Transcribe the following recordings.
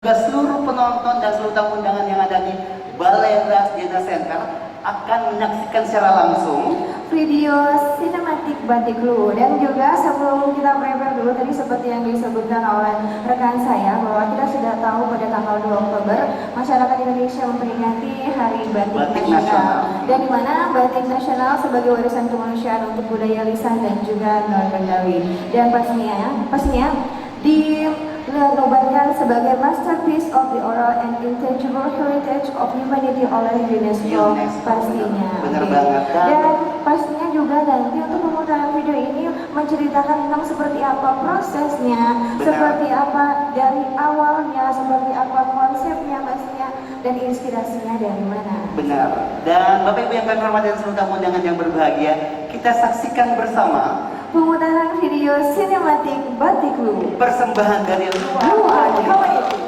Juga seluruh penonton dan seluruh tamu undangan yang ada di Balai Ras Jena Center akan menyaksikan secara langsung video sinematik Batik Luwu. Dan juga sebelum kita prepare dulu, tadi seperti yang disebutkan oleh rekan saya bahwa kita sudah tahu pada tanggal 2 Oktober masyarakat Indonesia memperingati Hari Batik Nasional. Dan di mana Batik Nasional sebagai warisan kemanusiaan untuk budaya lisan dan juga non-Bendawi. Dan pastinya dinobatkan sebagai Masterpiece of the Oral and Intangible Heritage of Humanity oleh UNESCO pastinya. Benar banget. Dan pastinya juga nanti untuk pemutaran video ini menceritakan tentang seperti apa prosesnya, seperti apa dari awalnya, seperti apa konsepnya pastinya, dan inspirasinya dari mana. Benar. Dan Bapak Ibu yang kami hormati dan seluruh tamu undangan yang berbahagia, kita saksikan bersama pemutaran video sinematik Batik Luwu, persembahan dari luar Hawaii.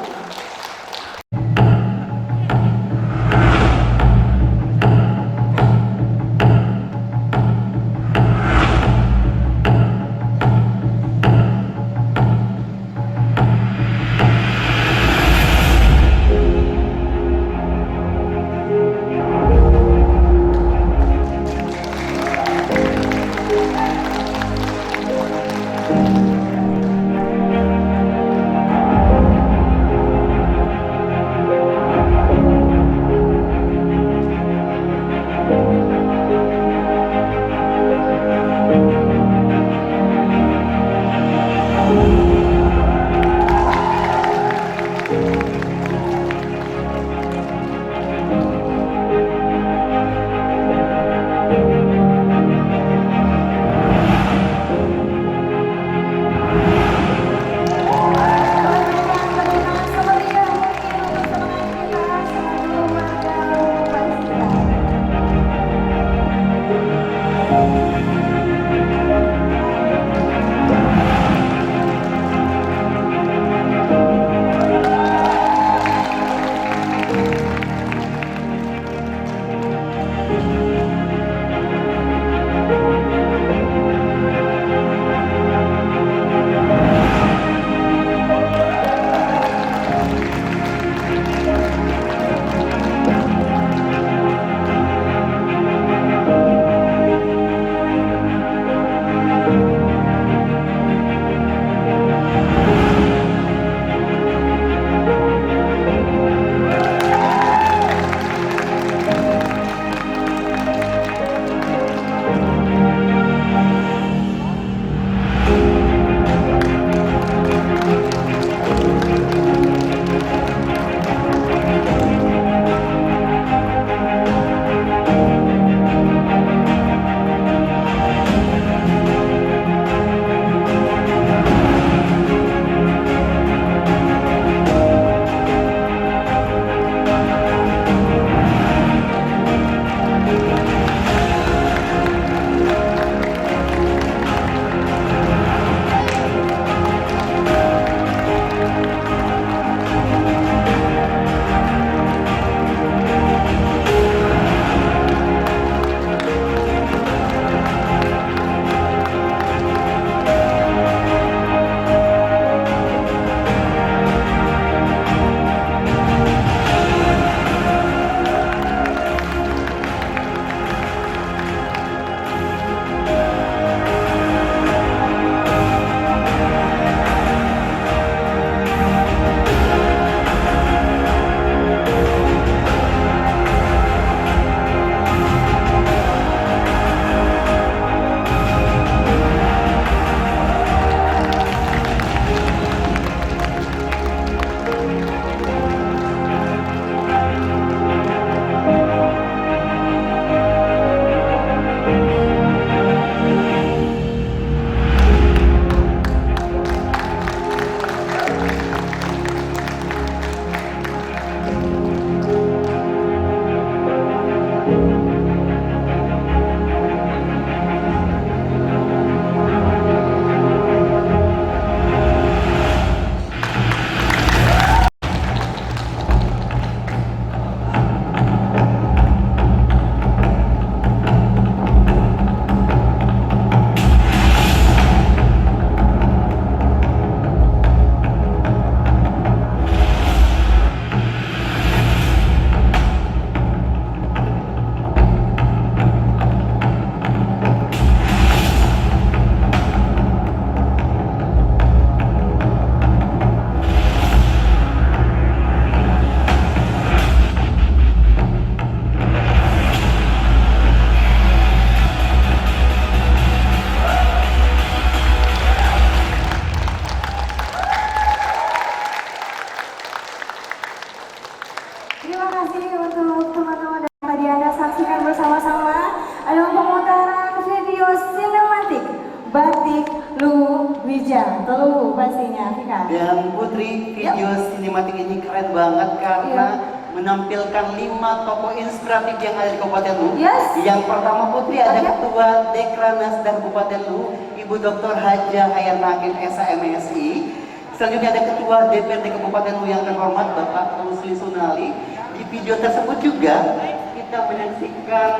Terima kasih untuk teman-teman yang tadi Anda saksikan bersama-sama adalah pemutaran video sinematik Batik Luwija. Telu pastinya, Vika. Dan Putri, video sinematik ini keren banget karena menampilkan 5 tokoh inspiratif yang ada di Kabupaten Lu. Yes. Yang pertama Putri ada Ketua Dekranasda Kabupaten Lu, Ibu Dr. Haja Hayarna Hakim SHMSI. Selanjutnya ada Ketua DPRD Kabupaten Lu yang terhormat Bapak Rusli Sunali. Di video tersebut juga kita menyaksikan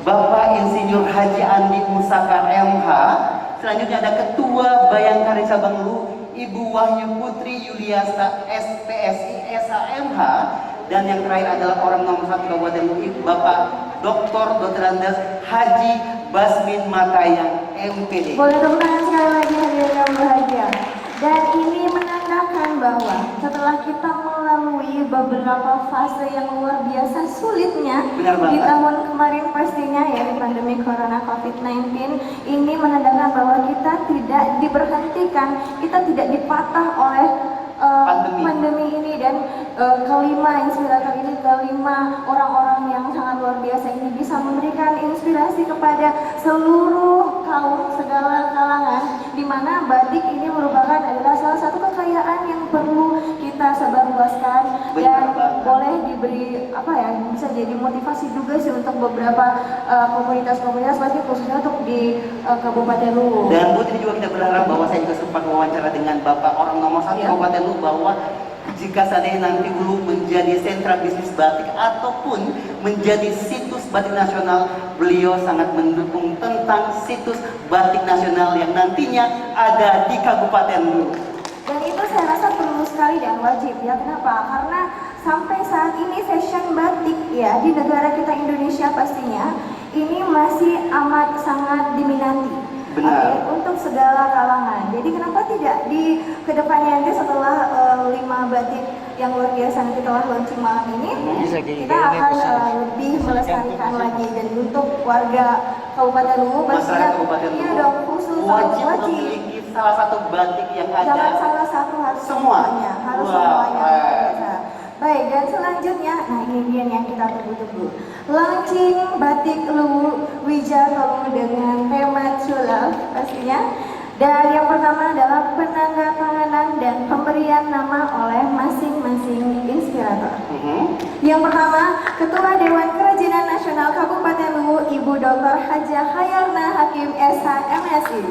Bapak Insinyur Haji Andi Musakar MH. Selanjutnya ada Ketua Bayangkari Sabang Lu, Ibu Wahyu Putri Yuliasta SPSI SHMH. Dan yang terakhir adalah orang nomor 1 Kabupaten Lu, Bapak Dr. Andes Haji Basmin Matayang MPD. Boleh tepuk tangan sekali lagi hadirin yang berbahagia. Dan ini menandakan bahwa setelah kita melalui beberapa fase yang luar biasa sulitnya di tahun kemarin pastinya ya di pandemi Corona COVID-19, ini menandakan bahwa kita tidak diberhentikan, kita tidak dipatah oleh pandemi ini. Dan kelima inspirator ini, kelima orang-orang yang sangat luar biasa ini bisa memberikan inspirasi kepada seluruh kaum segala kalangan, di mana batik ini merupakan adalah salah satu kekayaan yang perlu kita sebarluaskan dan boleh diberi apa ya, bisa jadi motivasi juga sih untuk beberapa komunitas-komunitas batik khususnya untuk di Kabupaten Lu. Dan Putri juga kita berharap bahwa saya juga sempat wawancara dengan Bapak orang nomor 1 Kabupaten Lu bahwa jika seandainya nanti Hulu menjadi sentra bisnis batik ataupun menjadi situs batik nasional, beliau sangat mendukung tentang situs batik nasional yang nantinya ada di Kabupaten Hulu. Dan itu saya rasa perlu sekali dan wajib ya. Kenapa? Karena sampai saat ini fashion batik ya di negara kita Indonesia pastinya ini masih amat sangat diminati. Benar. Untuk segala kalangan. Jadi kenapa tidak di kedepannya nanti setelah 5 batik yang luar biasa yang kita launching malam ini, kita akan lebih melestarikan lagi. Dan untuk warga Kabupaten Lu, masyarakat Kabupaten Lu, iya dong, khusus wajib memiliki salah satu batik yang ada. Jangan salah satu, harus semuanya, harus semuanya. Baik, dan selanjutnya, nah ini dia yang kita tunggu-tunggu. Launching Batik Luwija dengan tema True Love pastinya. Dan yang pertama adalah penandatanganan dan pemberian nama oleh masing-masing inspirator. Yang pertama, Ketua Dewan Kerajinan Nasional Kabupaten Lu, Ibu Dr. Haja Hayarna Hakim SHMSI.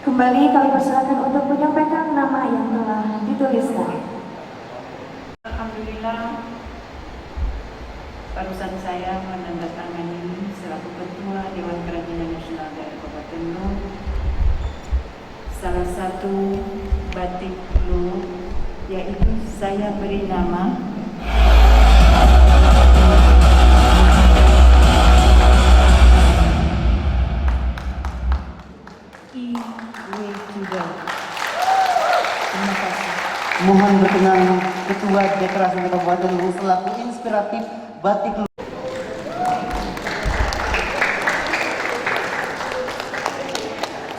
Kembali kami persilakan untuk menyampaikan nama yang telah dituliskan. Alhamdulillah, barusan saya menandatangani selaku Ketua Dewan Kerajinan Nasional dari Kabupaten Lu salah satu batik Lu, yaitu saya beri nama Terima kasih. Mohon berkenan Ketua Dekranasda Kabupaten Lu selaku inspiratif batik Lu.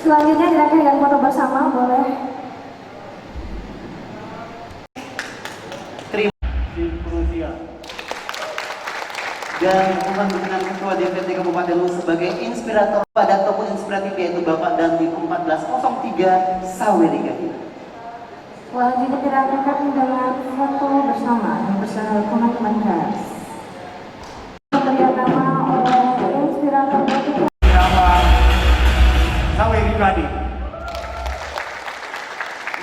Selanjutnya silakan foto bersama, boleh. Terima kasih. Dan mohon berkenan Ketua DPRD Kabupaten Lu sebagai inspirator pada tokoh inspiratif yaitu Bapak Dandim 1403 Sawerigading. Selanjutnya dilakukan dengan foto bersama bersama teman-teman kelas. Pemberian nama oleh inspirator batik. Nama Sawerigading.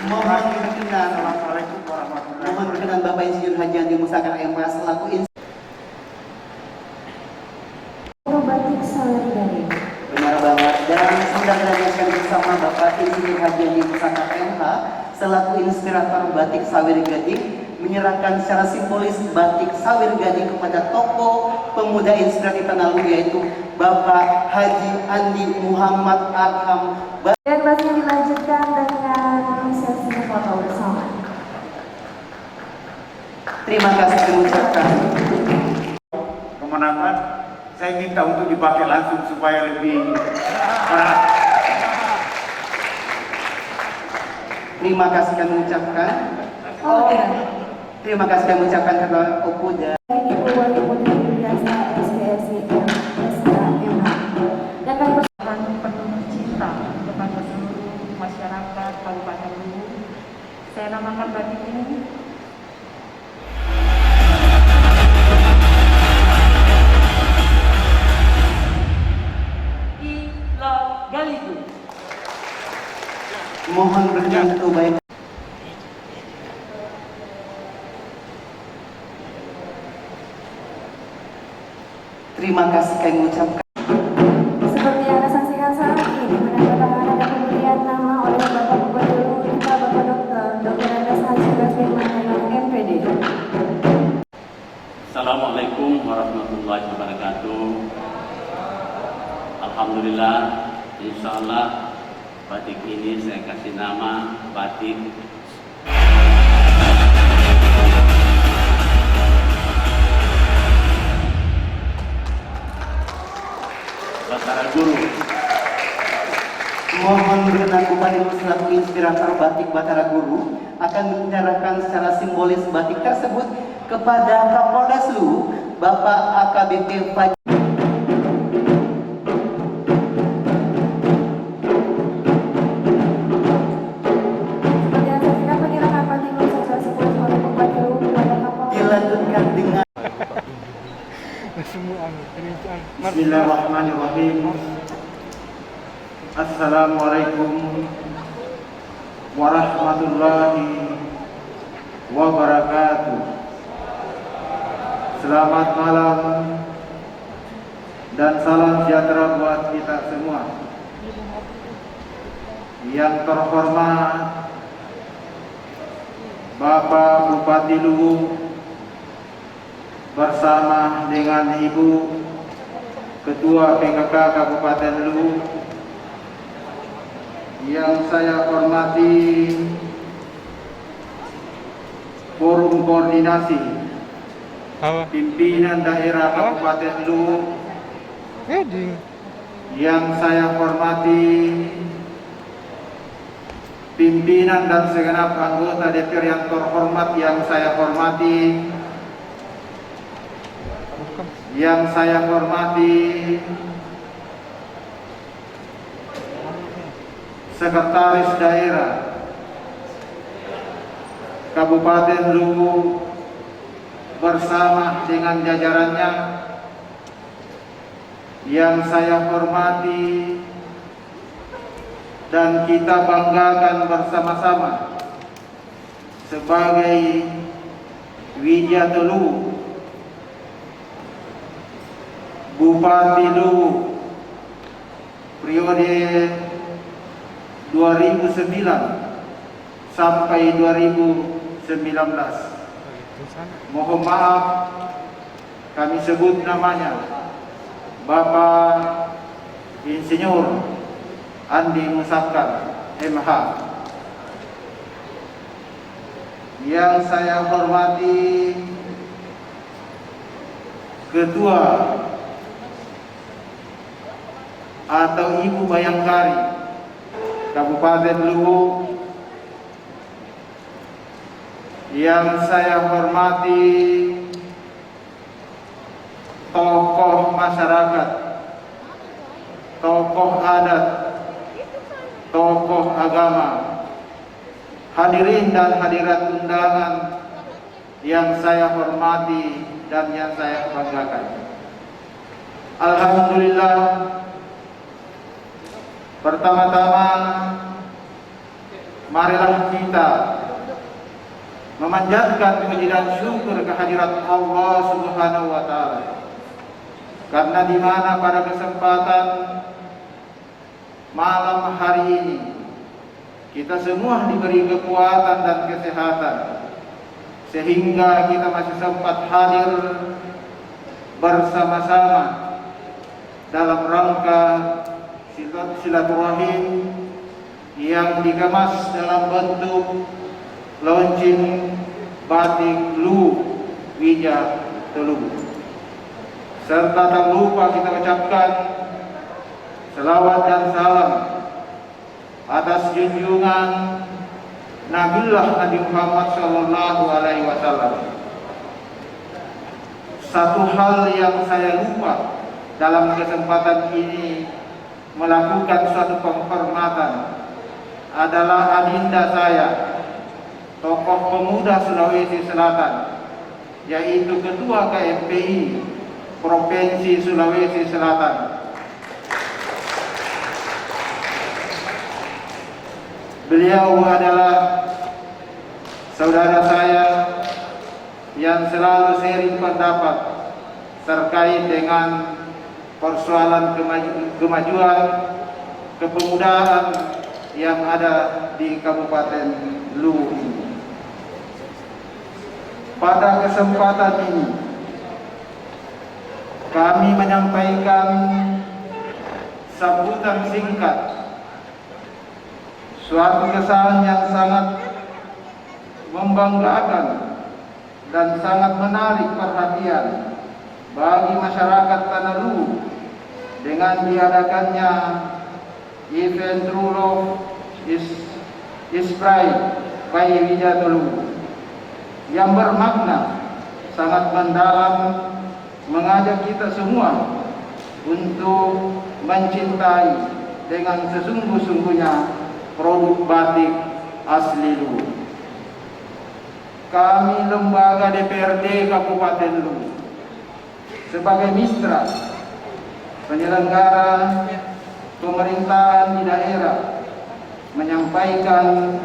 Mohon berkenan Assalamualaikum warahmatullahi Mohon berkenan Bapak Insinyur Haji Andi Musakar MH selaku Batik Sawerigading. Benar banget. Dan sudah kita lihatkan bersama Bapak Insinyur Haji Andi Musakar MH selaku inspirator batik Sawerigading. menyerahkan secara simbolis batik sawir gadi kepada tokoh pemuda inspiratif Tanah Lu, yaitu Bapak Haji Andi Muhammad Arham. Dan masih dilanjutkan dengan sesi foto bersama. Terima kasih mengucapkan. Kemenangan saya minta untuk dipakai langsung supaya lebih berat. Terima kasih kami ucapkan. Oh, iya. Terima kasih kami ucapkan kepada Opuda. Ibu Wali Putri Biasa SPSIM SKMH. Dan kami Penuh cinta kepada seluruh masyarakat Kabupaten Luwu. Saya namakan batik ini Ila Galiku. Mohon berjanji baik. Terima kasih kami ucapkan. seperti yang Anda saksikan saat ini, menandatangani dan pemberian nama oleh Bapak Bupati Luwu kita Bapak Dr. Andes Haji Basri Mandalang MPD. Assalamualaikum warahmatullahi wabarakatuh. Alhamdulillah, insya Allah batik ini saya kasih nama batik Batara Guru. Mohon berkenan Bupati Luwu selaku inspirator batik Batara Guru akan menyerahkan secara simbolis batik tersebut kepada Kapolres Luwu, Bapak AKBP Fajri. Seperti yang saksikan penyerahan batik Luwu sesuai sepuluh oleh Bupati Luwu kepada Kapolres. Dilanjutkan dengan Bismillahirrahmanirrahim. Assalamualaikum warahmatullahi wabarakatuh. Selamat malam dan salam sejahtera buat kita semua. Yang terhormat Bapak Bupati Luwu bersama dengan Ibu Ketua PKK Kabupaten Luwu, yang saya hormati Forum Koordinasi Pimpinan Daerah Kabupaten Luwu, yang saya hormati pimpinan dan segenap anggota DPR yang terhormat, yang saya hormati, yang saya hormati Sekretaris Daerah Kabupaten Luwu bersama dengan jajarannya, yang saya hormati dan kita banggakan bersama-sama sebagai Wijato Luwu, Bupati Luwu periode 2009 sampai 2019. Mohon maaf kami sebut namanya Bapak Insinyur Andi Musafkar MH. Yang saya hormati Ketua atau Ibu Bayangkari Kabupaten Luwu, yang saya hormati tokoh masyarakat, tokoh adat, tokoh agama, hadirin dan hadirat undangan yang saya hormati dan yang saya banggakan. Alhamdulillah, pertama-tama marilah kita memanjatkan puji dan syukur kehadirat Allah Subhanahu wa taala. Karena di mana pada kesempatan malam hari ini kita semua diberi kekuatan dan kesehatan, sehingga kita masih sempat hadir bersama-sama dalam rangka silaturahim yang dikemas dalam bentuk launching batik Lu Wija Telugu. Serta tak lupa kita ucapkan selawat dan salam atas junjungan Nabiullah Nabi Muhammad Sallallahu Alaihi Wasallam. Satu hal yang saya lupa dalam kesempatan ini melakukan suatu penghormatan adalah adinda saya, tokoh pemuda Sulawesi Selatan, yaitu Ketua KMPI Provinsi Sulawesi Selatan. Beliau adalah saudara saya yang selalu sharing pendapat terkait dengan persoalan kemajuan kepemudaan yang ada di Kabupaten Lu ini. Pada kesempatan ini kami menyampaikan sambutan singkat, suatu kesan yang sangat membanggakan dan sangat menarik perhatian bagi masyarakat Tanah Lu dengan diadakannya event True Love is Pride by Wija Telugu yang bermakna sangat mendalam, mengajak kita semua untuk mencintai dengan sesungguh-sungguhnya produk batik asli Lu. Kami lembaga DPRD Kabupaten Lu sebagai mitra penyelenggara pemerintahan di daerah menyampaikan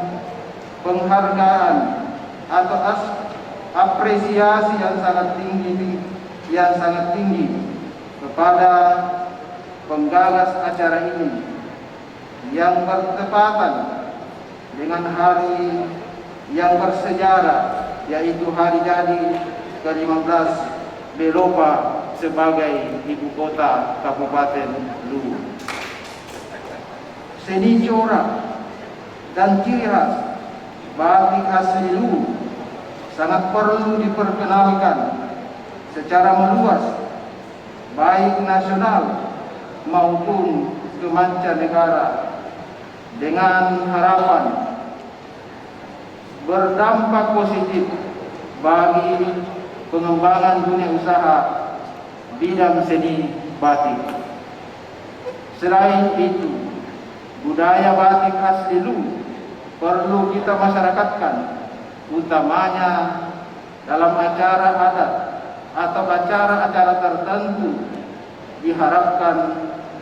penghargaan atau apresiasi yang sangat tinggi kepada penggagas acara ini yang bertepatan dengan hari yang bersejarah, yaitu hari jadi ke-15 Belopa sebagai ibu kota Kabupaten Lu. Seni corak dan ciri khas batik asli Lu sangat perlu diperkenalkan secara meluas, baik nasional maupun ke mancanegara, dengan harapan berdampak positif bagi pengembangan dunia usaha bidang seni batik. Selain itu, budaya batik asli Lu perlu kita masyarakatkan, utamanya dalam acara adat atau acara-acara tertentu. Diharapkan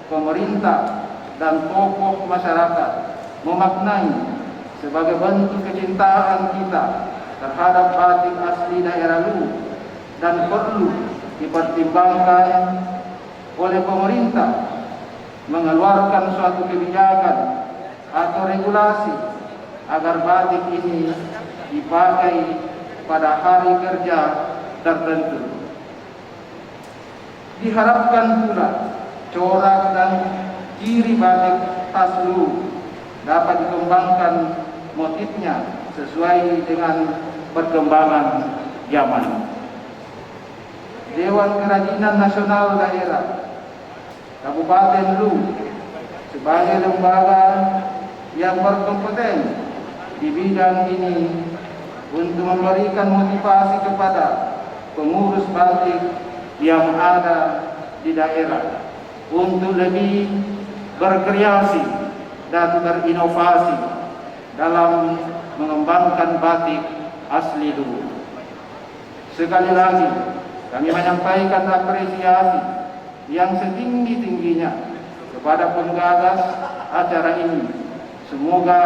pemerintah dan tokoh masyarakat memaknai sebagai bentuk kecintaan kita terhadap batik asli daerah Lu, dan perlu dipertimbangkan oleh pemerintah mengeluarkan suatu kebijakan atau regulasi agar batik ini dipakai pada hari kerja tertentu. Diharapkan pula corak dan ciri batik khas Lu dapat dikembangkan motifnya sesuai dengan perkembangan zaman. Dewan Kerajinan Nasional Daerah Kabupaten Lu sebagai lembaga yang berkompeten di bidang ini untuk memberikan motivasi kepada pengurus batik yang ada di daerah untuk lebih berkreasi dan berinovasi dalam mengembangkan batik asli Lu. Sekali lagi kami menyampaikan apresiasi yang setinggi-tingginya kepada penggagas acara ini. Semoga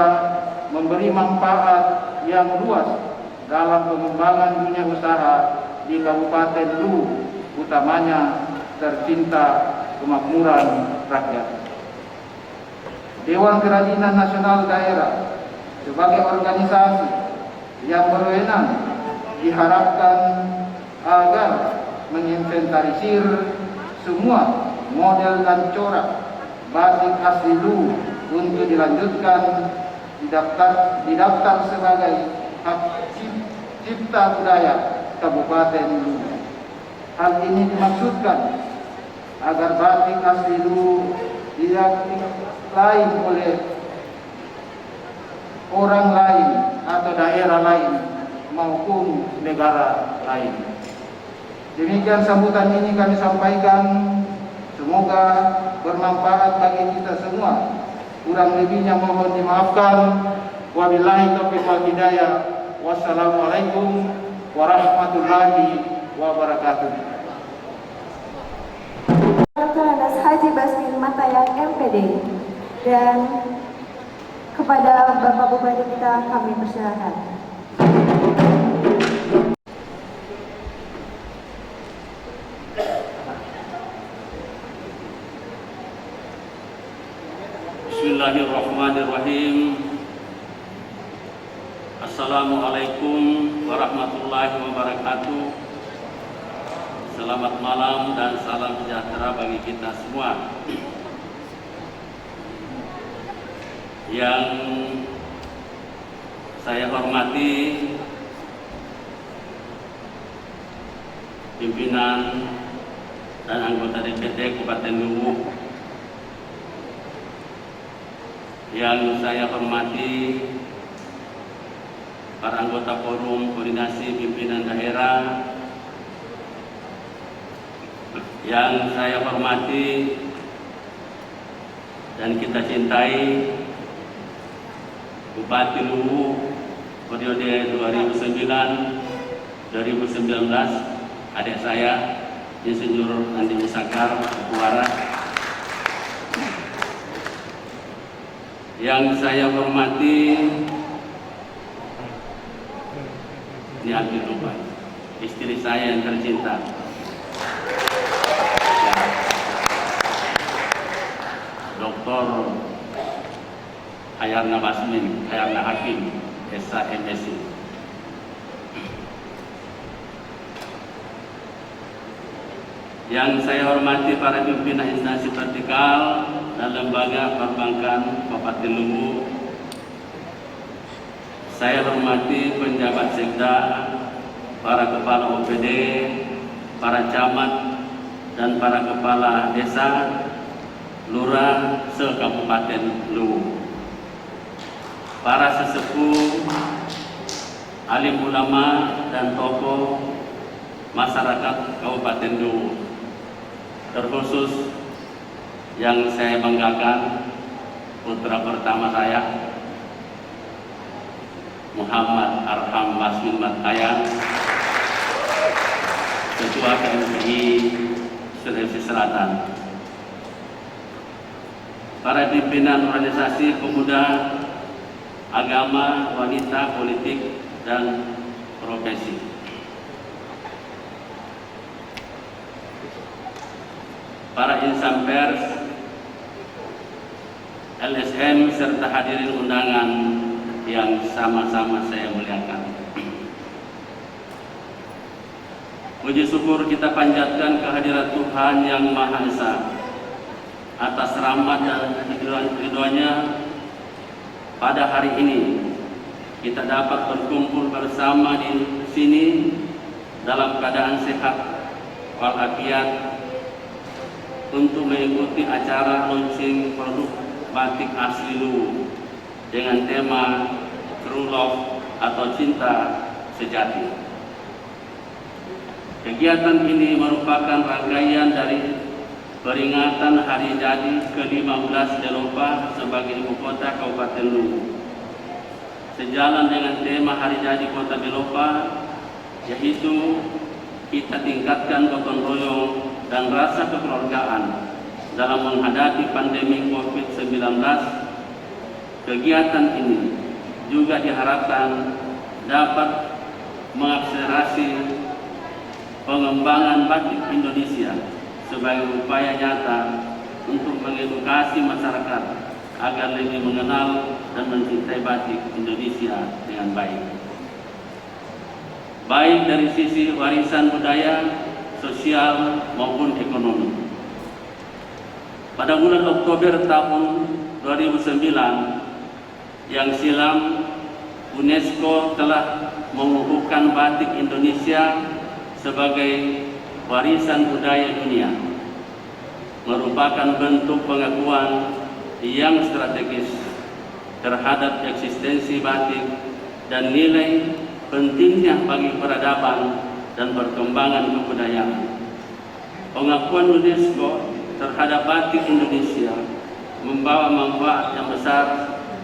memberi manfaat yang luas dalam pengembangan dunia usaha di Kabupaten Lu, utamanya tercinta kemakmuran rakyat. Dewan Kerajinan Nasional Daerah sebagai organisasi yang berwenang diharapkan agar menginventarisir semua model dan corak batik asli Luwu untuk dilanjutkan didaftar sebagai hak cipta budaya Kabupaten Luwu. Hal ini dimaksudkan agar batik asli Luwu tidak lain oleh orang lain atau daerah lain maupun negara lain. Demikian sambutan ini kami sampaikan, semoga bermanfaat bagi kita semua. Kurang lebihnya mohon dimaafkan. Wabillahi taufiq wal hidayah. Wassalamualaikum warahmatullahi wabarakatuh. Atas Haji Basmin Matayang MPD, dan kepada Bapak Bupati kita kami persilakan. Bismillahirrahmanirrahim. Assalamualaikum warahmatullahi wabarakatuh. Selamat malam dan salam sejahtera bagi kita semua. Yang saya hormati pimpinan dan anggota DPD Kabupaten Luwu, yang saya hormati para anggota Forum Koordinasi Pimpinan Daerah, yang saya hormati dan kita cintai Bupati Luwu periode 2009-2019, adik saya Insinyur Andi Musakar Buara. Yang saya hormati, ini ambil lupa, istri saya yang tercinta, Dr. Hayarna Basmin, Hayarna Hakim, SMSI. Yang saya hormati para pimpinan instansi vertikal dan lembaga perbankan Kabupaten Luwu. Saya hormati penjabat sekda, para kepala OPD, para camat dan para kepala desa, lurah se-Kabupaten Luwu. Para sesepuh, alim ulama dan tokoh masyarakat Kabupaten Luwu. Terkhusus yang saya banggakan, putra pertama saya, Muhammad Arham Basmin Matayang, Ketua KMPI Sulawesi Selatan. Para pimpinan organisasi pemuda, agama, wanita, politik, dan profesi. Para insan pers, LSM, serta hadirin undangan yang sama-sama saya muliakan. Puji syukur kita panjatkan kehadirat Tuhan Yang Maha Esa atas rahmat dan ridho-Nya. Pada hari ini kita dapat berkumpul bersama di sini dalam keadaan sehat walafiat untuk mengikuti acara launching produk batik asli Luwu dengan tema True Love atau cinta sejati. Kegiatan ini merupakan rangkaian dari peringatan hari jadi ke-15 Jelopa sebagai ibu kota Kabupaten Luwu. Sejalan dengan tema hari jadi Kota Jelopa, yaitu kita tingkatkan gotong royong dan rasa kekeluargaan dalam menghadapi pandemi COVID-19. Kegiatan ini juga diharapkan dapat mengakselerasi pengembangan batik Indonesia sebagai upaya nyata untuk mengedukasi masyarakat agar lebih mengenal dan mencintai batik Indonesia dengan baik. baik dari sisi warisan budaya, sosial maupun ekonomi. Pada bulan Oktober tahun 2009 yang silam, UNESCO telah mengukuhkan batik Indonesia sebagai warisan budaya dunia, merupakan bentuk pengakuan yang strategis terhadap eksistensi batik dan nilai pentingnya bagi peradaban dan perkembangan kebudayaan. Pengakuan UNESCO terhadap batik Indonesia membawa manfaat yang besar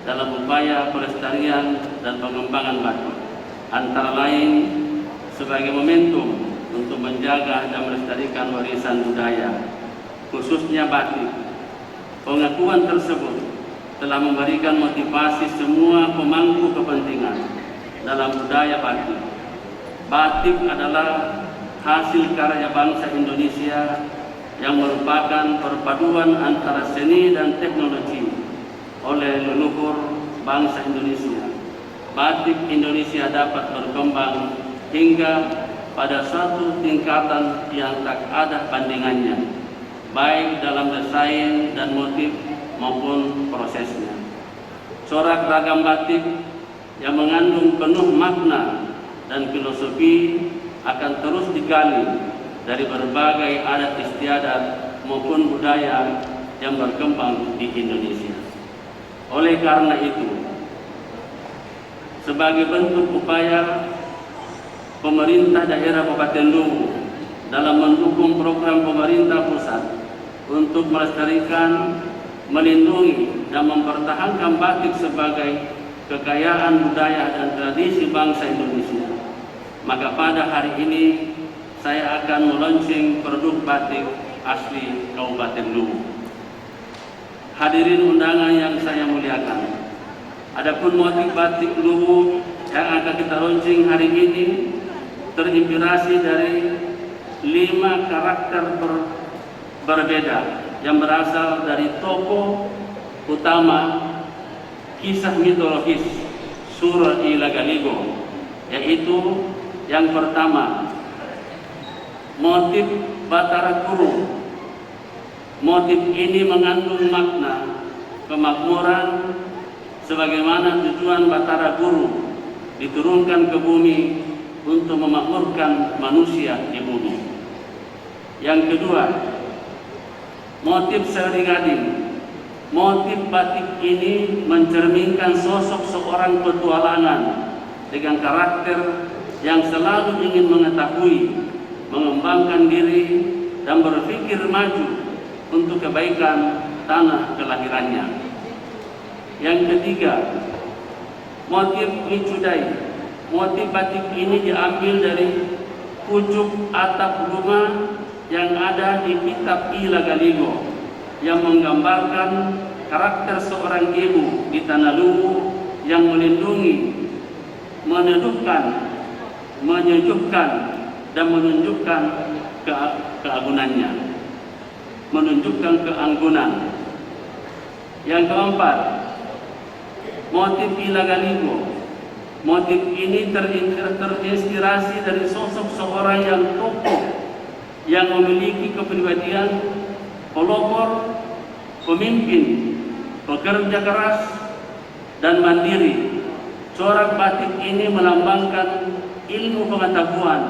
dalam upaya pelestarian dan pengembangan batik, antara lain sebagai momentum untuk menjaga dan melestarikan warisan budaya, khususnya batik. Pengakuan tersebut telah memberikan motivasi semua pemangku kepentingan dalam budaya batik. Batik adalah hasil karya bangsa Indonesia yang merupakan perpaduan antara seni dan teknologi oleh leluhur bangsa Indonesia. Batik Indonesia dapat berkembang hingga pada suatu tingkatan yang tak ada bandingannya, baik dalam desain dan motif maupun prosesnya. Corak ragam batik yang mengandung penuh makna dan filosofi akan terus digali dari berbagai adat istiadat maupun budaya yang berkembang di Indonesia. Oleh karena itu, sebagai bentuk upaya pemerintah daerah Kabupaten Luwu dalam mendukung program pemerintah pusat untuk melestarikan, melindungi, dan mempertahankan batik sebagai kekayaan budaya dan tradisi bangsa Indonesia, maka pada hari ini saya akan meluncing produk batik asli Kabupaten Luwu. Hadirin undangan yang saya muliakan, adapun motif batik Luwu yang akan kita launching hari ini terinspirasi dari 5 karakter berbeda yang berasal dari tokoh utama kisah mitologis Sura Ilagaligo, yaitu yang pertama motif Batara Guru. Motif ini mengandung makna kemakmuran sebagaimana tujuan Batara Guru diturunkan ke bumi untuk memakmurkan manusia di bumi. Yang kedua, motif Seri Gading. Motif batik ini mencerminkan sosok seorang petualangan dengan karakter yang selalu ingin mengetahui, mengembangkan diri, dan berpikir maju untuk kebaikan tanah kelahirannya. Yang ketiga, motif Micudai. Motif batik ini diambil dari pucuk atap rumah yang ada di kitab Ilagaligo yang menggambarkan karakter seorang ibu di Tanah Luwu yang melindungi, meneduhkan, menyejukkan, dan menunjukkan keagunannya, menunjukkan keanggunan. Yang keempat, motif Ilagaligo. Motif ini terinspirasi dari sosok seorang yang kokoh, yang memiliki kepribadian pelopor, pemimpin, pekerja keras, dan mandiri. Corak batik ini melambangkan ilmu pengetahuan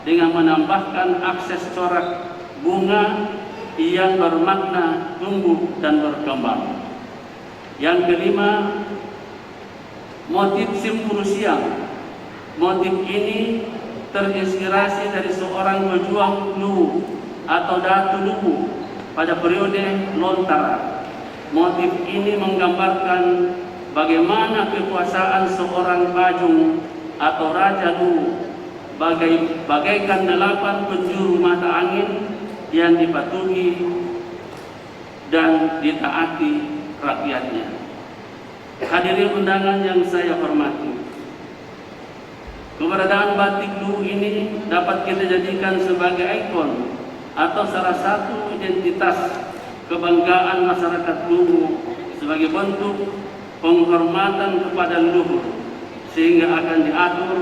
dengan menambahkan akses corak bunga yang bermakna tumbuh dan berkembang. Yang kelima, motif Simpuru Siang. Motif ini terinspirasi dari seorang pejuang Luwu atau Datu Luwu pada periode Lontara. Motif ini menggambarkan bagaimana kekuasaan seorang Bajung atau Raja Luwu bagaikan 8 penjuru mata angin yang dipatuhi dan ditaati rakyatnya. Hadirin undangan yang saya hormati, keberadaan batik Luwu ini dapat kita jadikan sebagai ikon atau salah satu identitas kebanggaan masyarakat Luwu sebagai bentuk penghormatan kepada leluhur, sehingga akan diatur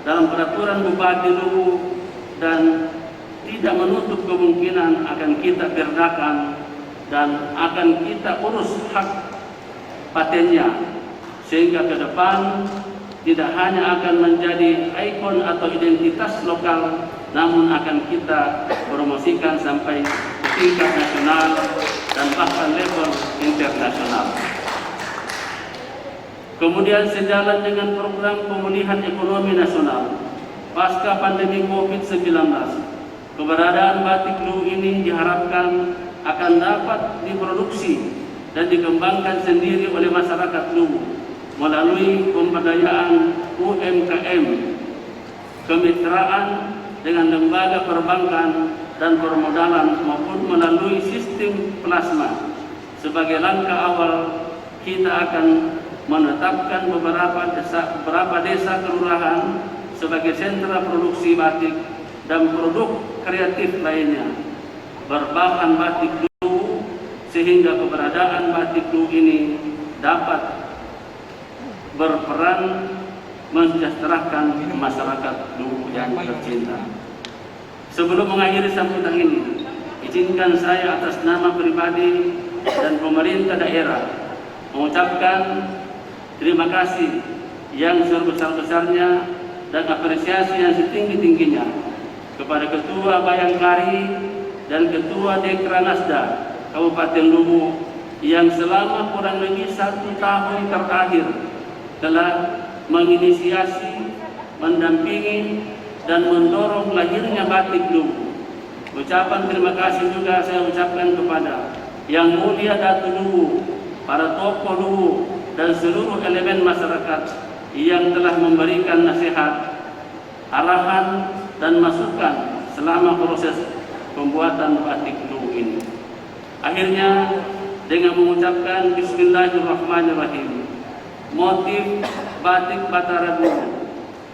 dalam peraturan Bupati Luwu dan tidak menutup kemungkinan akan kita perdakan dan akan kita urus hak patennya, sehingga ke depan tidak hanya akan menjadi ikon atau identitas lokal, namun akan kita promosikan sampai ke tingkat nasional dan bahkan level internasional. Kemudian sejalan dengan program pemulihan ekonomi nasional pasca pandemi COVID-19, keberadaan batik Luwu ini diharapkan akan dapat diproduksi dan dikembangkan sendiri oleh masyarakat Luwu melalui pemberdayaan UMKM, kemitraan dengan lembaga perbankan dan permodalan maupun melalui sistem plasma. Sebagai langkah awal, kita akan menetapkan beberapa desa kelurahan sebagai sentra produksi batik dan produk kreatif lainnya berbahan batik Luwu, sehingga keberadaan batik Luwu ini dapat berperan mensejahterakan masyarakat Luwu yang tercinta. Sebelum mengakhiri sambutan ini, izinkan saya atas nama pribadi dan pemerintah daerah mengucapkan terima kasih yang sebesar-besarnya dan apresiasi yang setinggi-tingginya kepada Ketua Bayangkari dan Ketua Dekranasda Kabupaten Luwu yang selama kurang lebih 1 tahun terakhir telah menginisiasi, mendampingi, dan mendorong lahirnya batik Luwu. Ucapan terima kasih juga saya ucapkan kepada Yang Mulia Datu Luwu, para tokoh Luwu, dan seluruh elemen masyarakat yang telah memberikan nasihat, arahan, dan masukan selama proses pembuatan batik Luwu ini. Akhirnya, dengan mengucapkan Bismillahirrahmanirrahim, motif batik Batara Luwu,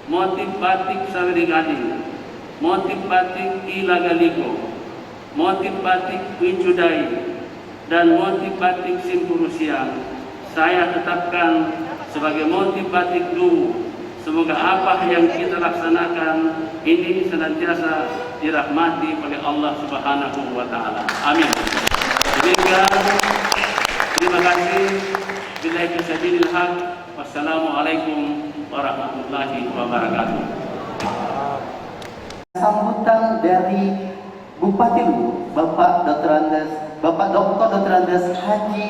motif batik Saweri Gading, motif batik Ilagaliko, motif batik Wicudai, dan motif batik Simpurusiang saya tetapkan sebagai motif batik Luwu. Semoga apa yang kita laksanakan ini senantiasa dirahmati oleh Allah Subhanahu wa Ta'ala. Amin. Demikian, terima kasih. Billahi taufiq wal haq. Wassalamualaikum warahmatullahi wabarakatuh. Sambutan dari Bupati Luwu, Bapak Dr. Andes Haji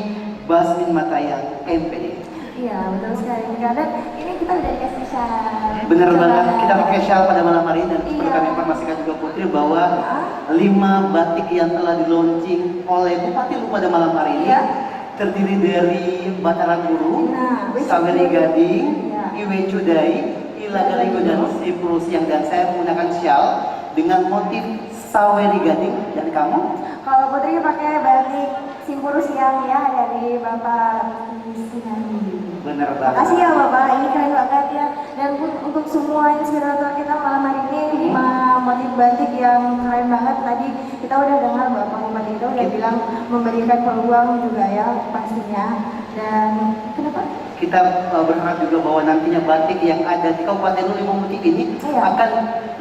Basmin Matayang, MPD. Iya, betul sekali. Dan ini kita udah dikasih syarat. Benar banget, kita pakai shawl pada malam hari ini dan perlu kami informasikan juga Putri bahwa 5 batik yang telah di launching oleh Bupati Luwu pada malam hari ini terdiri dari Batara Guru, Saweri Gading, Iwecudai, Ilagaliko, dan Simpurusiang. Dan saya menggunakan shawl dengan motif Saweri Gading. Dan kamu? Kalau Putri pakai batik Simpurusiang ya dari Bapak Sinandi. Benar banget. Makasih ya Bapak, ini keren banget ya. Dan untuk semua inspirator kita malam hari ini 5 motif batik yang keren banget. Tadi kita udah dengar Bapak Bupati itu udah bilang memberikan peluang juga ya pastinya. Dan kenapa? Kita berharap juga bahwa nantinya batik yang ada di Kabupaten Luwu ini akan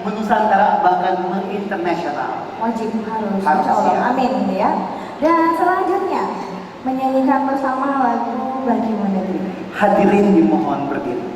menusantara bahkan menginternasional. Wajib harus, Harus, insya Allah. ya. Amin ya. Dan selanjutnya menyanyikan bersama lagu Bagi Negeri. Hadirin dimohon berdiri.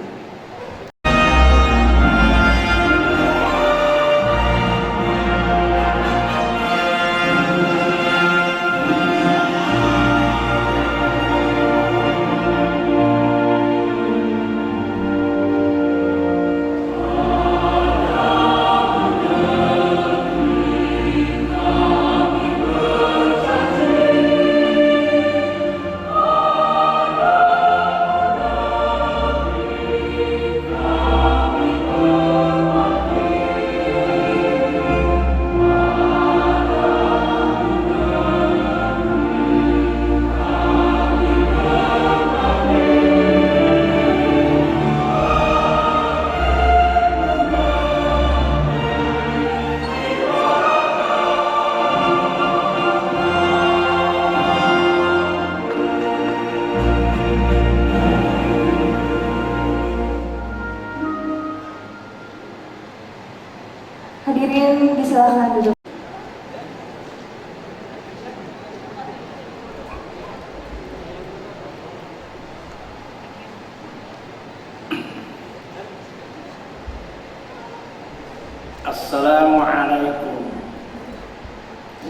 Assalamualaikum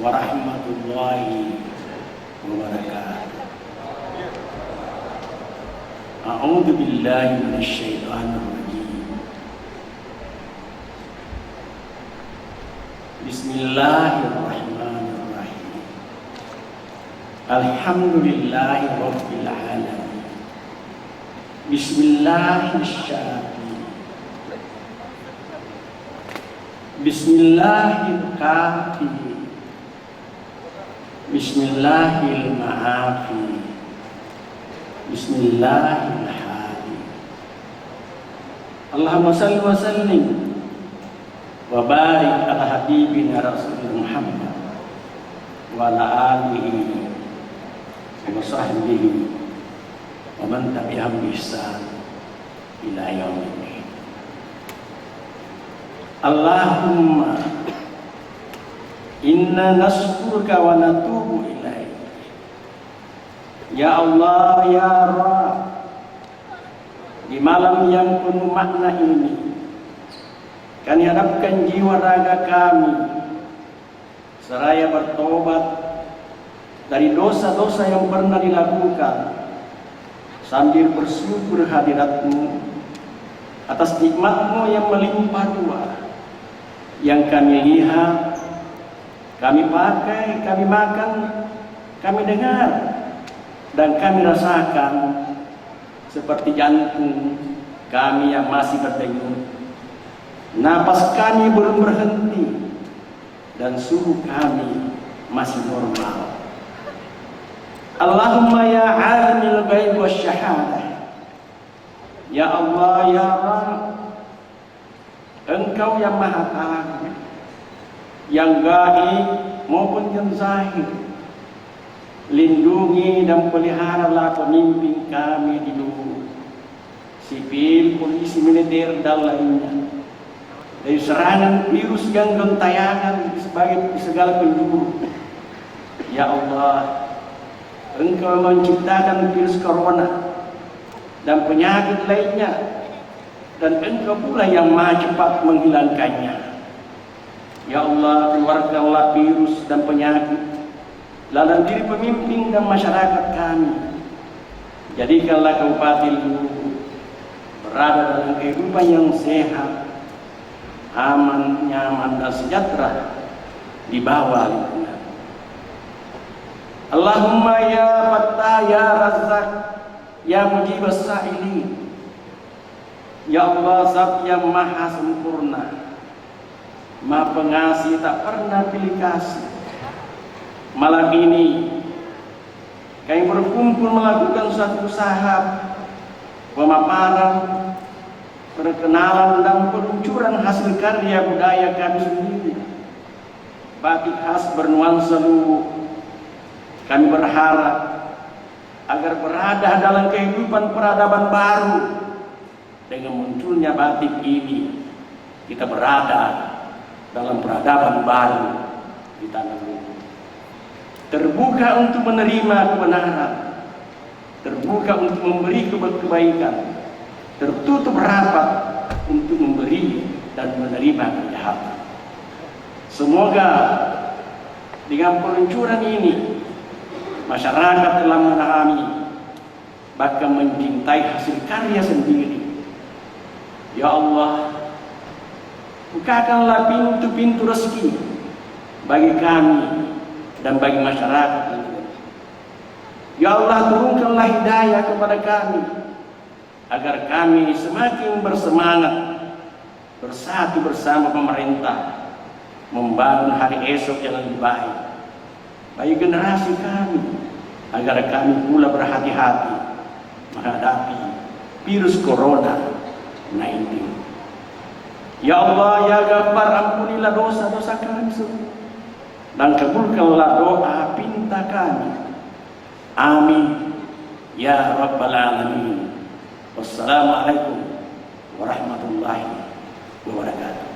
warahmatullahi wabarakatuh. A'udzu billahi minasyaitonir rajim. Bismillahirrahmanirrahim. Alhamdulillahi rabbil alamin. Bismillahirrahmanirrahim. Bismillahirrahmanirrahim. Bismillahirrahmanirrahim. Bismillahirrahmanirrahim. Allahumma salli wa sallim wa barik ala habibina Rasulullah Muhammad wa ala alihi wa sahbihi wa man tabi'ahum bi ihsan ila yaumil qiyamah. Allahumma inna naskuruka wa natubu ilaik. Ya Allah, ya Rabb, di malam yang penuh makna ini kami hadapkan jiwa raga kami seraya bertobat dari dosa-dosa yang pernah dilakukan sambil bersyukur hadirat-Mu atas nikmat-Mu yang melimpah ruah yang kami lihat, kami pakai, kami makan, kami dengar, dan kami rasakan seperti jantung kami yang masih berdenyut. Napas kami belum berhenti dan suhu kami masih normal. Allahumma ya alimul ghaib wasyahadah. Ya Allah, ya Rabb, Engkau yang maha tahu, yang gaib maupun yang zahir. Lindungi dan peliharalah pemimpin kami di dulu, sipil, polisi, militer, dan lainnya, dari serangan virus yang gentayangan sebagai segala penjuru. Ya Allah, Engkau menciptakan virus corona dan penyakit lainnya, dan Engkau pula yang maha cepat menghilangkannya. Ya Allah, keluarkanlah virus dan penyakit dalam diri pemimpin dan masyarakat kami. Jadikanlah Kabupaten Luwu berada dalam kehidupan yang sehat, aman, nyaman, dan sejahtera di bawah lingkungan. Allahumma ya Fattah, ya Razzaq, ya Mujibas Sa'ilin. Ya Allah, Zat yang maha sempurna, maha pengasih, tak pernah pilih kasih. Malam ini kami berkumpul melakukan suatu usaha pemaparan, perkenalan, dan peluncuran hasil karya budaya kami sendiri, batik khas bernuansa Luwu. Kami berharap agar berada dalam kehidupan peradaban baru. Dengan munculnya batik ini, kita berada dalam peradaban baru di tanah Luwu. Terbuka untuk menerima kebenaran, terbuka untuk memberi kebaikan, tertutup rapat untuk memberi dan menerima kejahatan. Semoga dengan peluncuran ini masyarakat telah memahami, bahkan mencintai hasil karya sendiri. Ya Allah, bukakanlah pintu-pintu rezeki bagi kami dan bagi masyarakat. Ya Allah, turunkanlah hidayah kepada kami agar kami semakin bersemangat bersatu bersama pemerintah membangun hari esok yang lebih baik bagi generasi kami, agar kami pula berhati-hati menghadapi virus corona 19. Ya Allah, ya Ghaffar, ampunilah dosa-dosa kami semua dan kabulkanlah doa pinta kami. Amin ya Rabbal Alamin. Wassalamualaikum warahmatullahi wabarakatuh.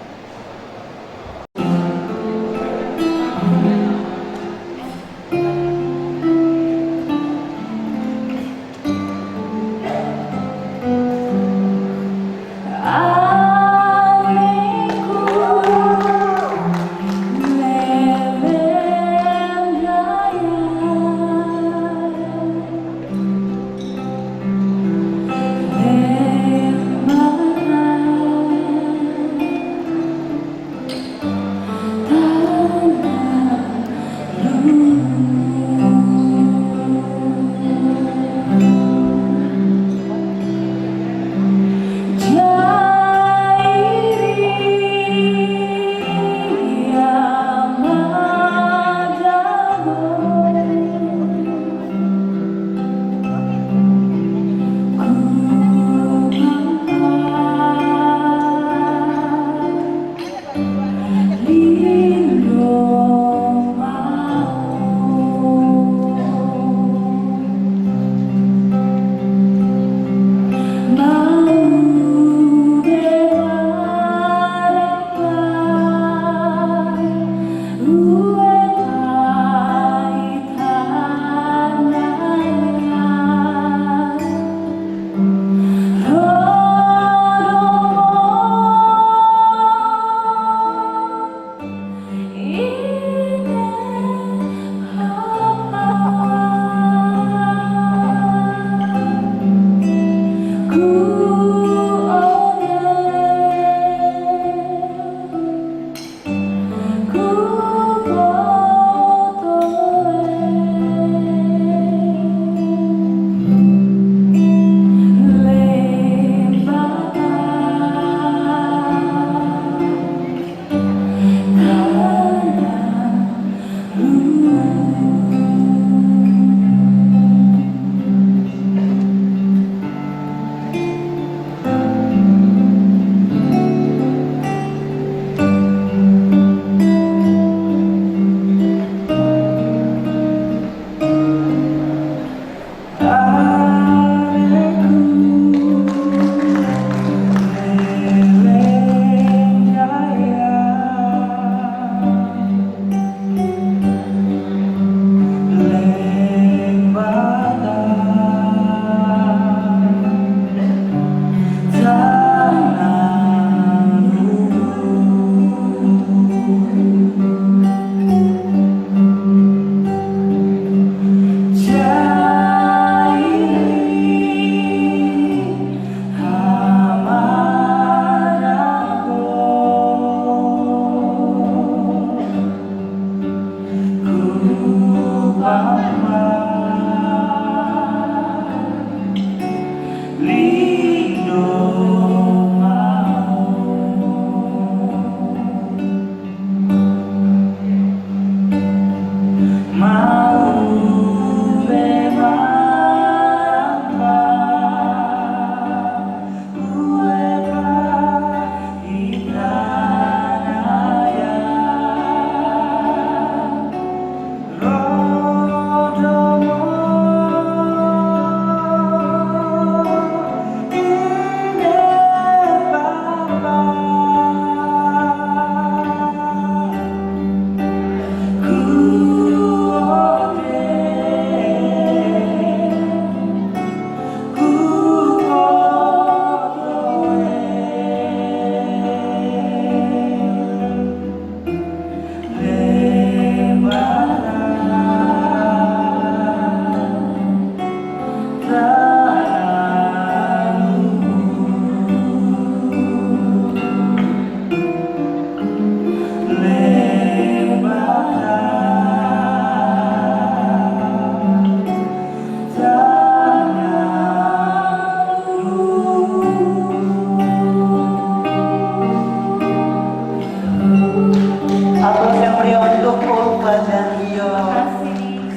Aplaus yang meriah untuk Ulfa dan Rio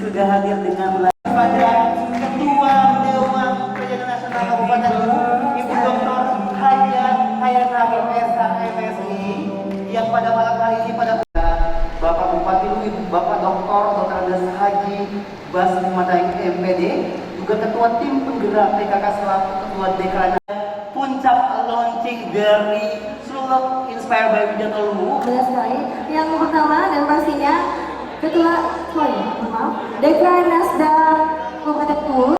sudah hadir dengan pada Ketua Dewan Perjalanan Nasional Kabupaten Luwu, Ibu Dr. Haja Hayanagin SH MSI, yang pada malam hari ini pada Bapak Bupati Luwu, Bapak Dr. Andes Haji Basri Madaik MPD, juga Ketua Tim Penggerak PKK selaku Ketua Dekranasda. Puncak launching dari Suluk Inspired by Wijato Luwu. Benar sekali. Yang pertama dan pastinya Ketua Dekranasda Kabupaten Luwu